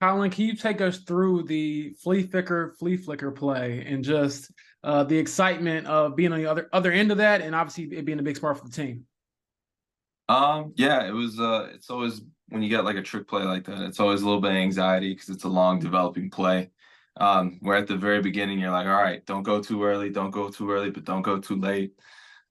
Colin, can you take us through the flea flicker play and just the excitement of being on the other end of that, and obviously it being a big spark for the team? Yeah, it was it's always when you get like a trick play like that, it's always a little bit of anxiety because it's a long developing play. Where at the very beginning you're like, all right, don't go too early, don't go too early, but don't go too late.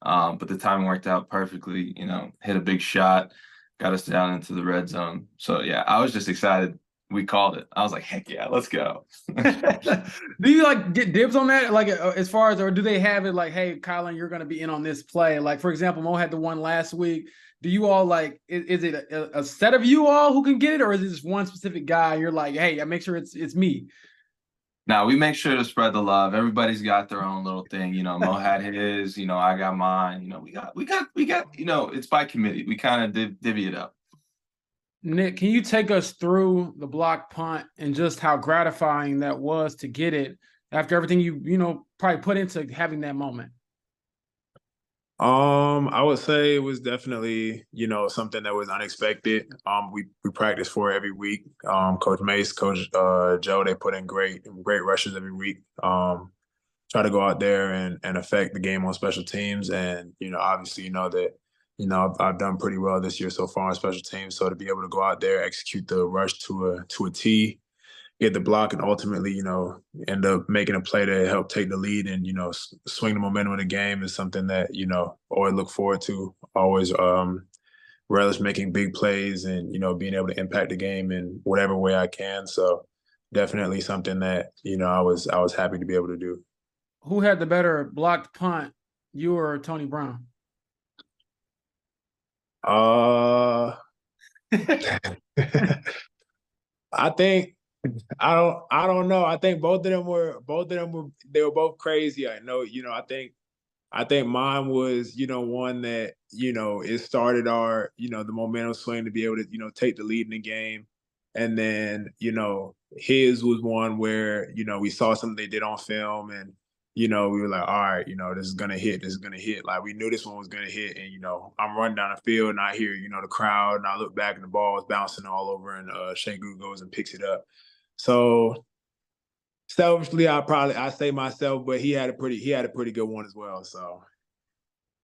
But the timing worked out perfectly, hit a big shot, got us down into the red zone. So yeah, I was just excited we called it. I was like, heck yeah, let's go. Do you like get dibs on that? Like as far as, or do they have it like, hey, Colin, you're going to be in on this play? Like for example, Mo had the one last week. Do you all like? Is it a set of you all who can get it, or is it just one specific guy? You're like, hey, I make sure it's me. Now we make sure to spread the love. Everybody's got their own little thing. Mo had his, I got mine. We got, it's by committee. We kind of divvy it up. Nick, can you take us through the block punt and just how gratifying that was to get it after everything you probably put into having that moment? I would say it was definitely, something that was unexpected. We practice for it every week. Coach Mace, Coach Joe, they put in great rushes every week. Try to go out there and affect the game on special teams. And, obviously, that, I've done pretty well this year so far on special teams. So to be able to go out there, execute the rush to a T, get the block, and ultimately, end up making a play to help take the lead and, swing the momentum of the game is something that, always look forward to. Always relish making big plays and, being able to impact the game in whatever way I can. So definitely something that, I was happy to be able to do. Who had the better blocked punt, you or Tony Brown? Uh I think I don't know. I think both of them were they were both crazy. I know, I think mine was, one that, it started our, the momentum swing to be able to, take the lead in the game. And then, his was one where, we saw something they did on film and, we were like, all right, this is gonna hit, this is gonna hit. Like we knew this one was gonna hit. And, I'm running down the field and I hear, the crowd and I look back and the ball is bouncing all over and Shengu goes and picks it up. So selfishly, I say myself, but he had a pretty good one as well. So